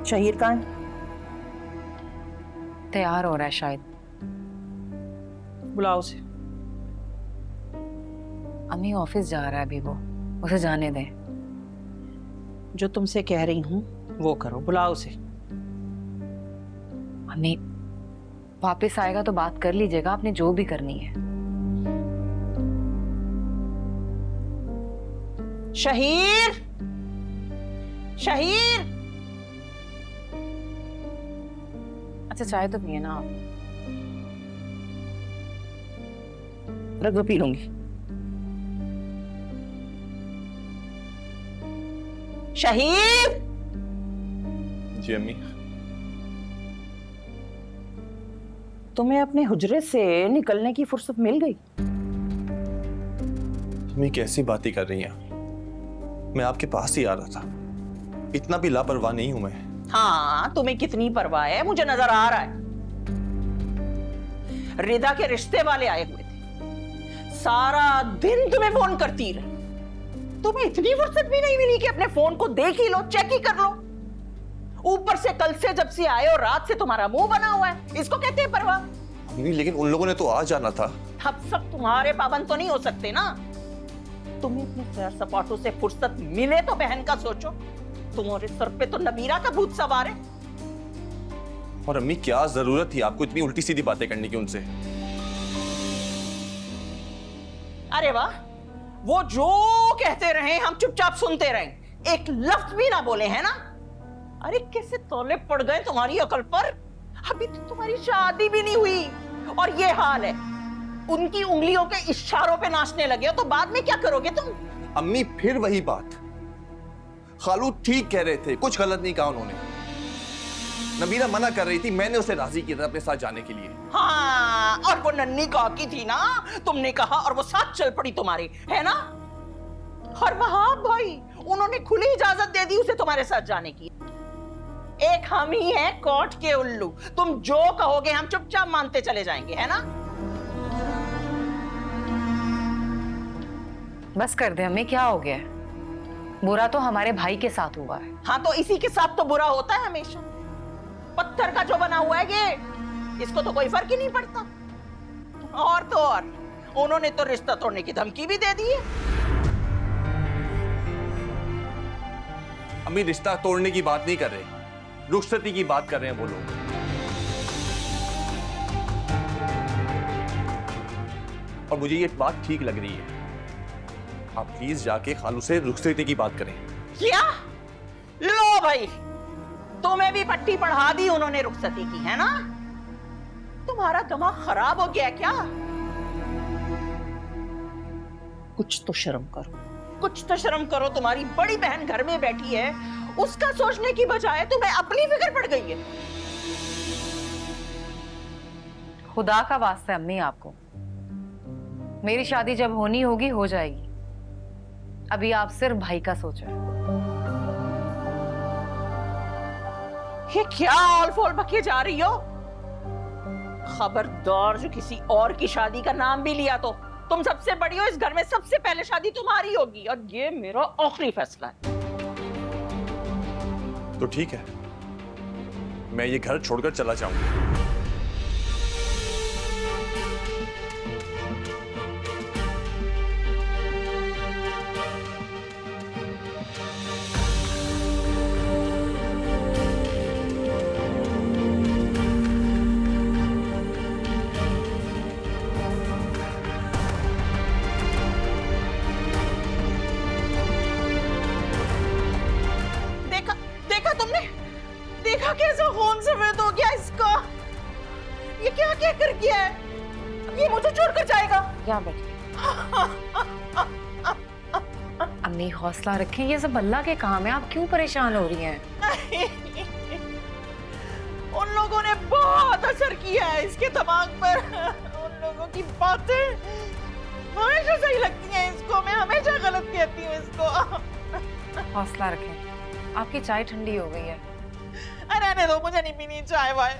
शहीर कहाँ है? तैयार हो रहा है शायद। बुलाओ उसे। अम्मी ऑफिस जा रहा है अभी, वो उसे जाने दें। जो तुमसे कह रही हूँ वो करो, बुलाओ उसे। अम्मी वापस आएगा तो बात कर लीजिएगा, आपने जो भी करनी है। शहीर, शहीर। अच्छा चाय तो पिए ना आप। रख दो, पी लूंगी। शहीर। जी अम्मी। तुम्हें अपने हुजरे से निकलने की फुर्सत मिल गई? अम्मी कैसी बातें कर रही हैं? मैं आपके पास ही आ रहा था, इतना भी लापरवाह नहीं हूं मैं। हाँ, तुम्हें कितनी परवाह है मुझे नजर आ रहा है। रिदा के रिश्ते वाले आए हुए थे, सारा दिन तुम्हें फोन करती रही। तुम्हें इतनी फुर्सत भी नहीं मिली कि अपने फोन को देख ही लो, चेक ही कर लो। ऊपर से कल से जब से आए और रात से तुम्हारा मुंह बना हुआ है, इसको कहते हैं परवाह? अम्मी लेकिन उन लोगों ने तो आ जाना था। अब सब तुम्हारे पाबंद तो नहीं हो सकते ना। तुम्हें अपने सैर सपाटों से फुर्सत मिले तो बहन का सोचो। तुम्हारे सर पे तो नबीरा का भूत सवार है। और अम्मी क्या जरूरत थी आपको इतनी उल्टी सीधी बातें करने की उनसे? अरे वाह, वो जो कहते रहे हम चुपचाप सुनते रहे, एक लफ्ज भी ना बोले, है ना? अरे कैसे तौले पड़ गए तुम्हारी अकल पर। अभी तो तुम्हारी शादी भी नहीं हुई और ये हाल है। उनकी उंगलियों के इशारों पे नाचने लगे हो तो बाद में क्या करोगे तुम? अम्मी फिर वही बात। खालू ठीक कह रहे थे, कुछ गलत नहीं कहा उन्होंने। नबीरा मना कर रही थी, मैंने उसे राजी किया था अपने साथ जाने के लिए। हाँ, और वो नन्ही काकी थी ना, तुमने कहा और वो साथ चल पड़ी तुम्हारे, है ना? और वहाब भाई, उन्होंने खुली इजाजत दे दी उसे तुम्हारे साथ जाने की। एक हम ही हैं कोर्ट के उल्लू, तुम जो कहोगे हम चुपचाप मानते चले जाएंगे, है ना? बस कर दे अम्मी, क्या हो गया है? बुरा तो हमारे भाई के साथ हुआ है। हाँ तो इसी के साथ तो बुरा होता है हमेशा। पत्थर का जो बना हुआ है ये, इसको तो कोई फर्क ही नहीं पड़ता। और तो और उन्होंने तो रिश्ता तोड़ने की धमकी भी दे दी है। अम्मी रिश्ता तोड़ने की बात नहीं कर रहे, रुखसती की बात कर रहे हैं वो लोग। और मुझे ये बात ठीक लग रही है। आप प्लीज जाके खालू से रुखसती की बात करें। क्या? लो भाई, तुम्हें भी पट्टी पढ़ा दी उन्होंने रुखसती की, है ना? तुम्हारा दिमाग खराब हो गया क्या? कुछ तो शर्म करो, कुछ तो शर्म करो। तुम्हारी बड़ी बहन घर में बैठी है, उसका सोचने की बजाय तुम्हें अपनी फिक्र पड़ गई है। खुदा का वास्ता है अम्मी, आपको मेरी शादी जब होनी होगी हो जाएगी। अभी आप सिर्फ भाई का सोचो। ये क्या ऑल फोल बके जा रही हो? खबरदार जो किसी और की शादी का नाम भी लिया तो तुम सबसे बड़ी हो, इस घर में सबसे पहले शादी तुम्हारी होगी और ये मेरा आखिरी फैसला है। तो ठीक है, मैं ये घर छोड़कर चला जाऊंगा। देखा कैसा खून सफेद हो गया इसका। ये क्या क्या कर गया है? ये मुझे छोड़कर जाएगा। यहाँ बैठिए। अम्मी हौसला रखें, ये सब अल्लाह के काम है, आप क्यों परेशान हो रही हैं? उन लोगों ने बहुत असर किया है इसके दिमाग पर। उन लोगों की बातें हमेशा सही लगती हैं इसको, मैं हमेशा गलत कहती हूँ इसको। हौसला रखें, आपकी चाय ठंडी हो गई है। रहने दो, मुझे नहीं पीनी चाय वाय।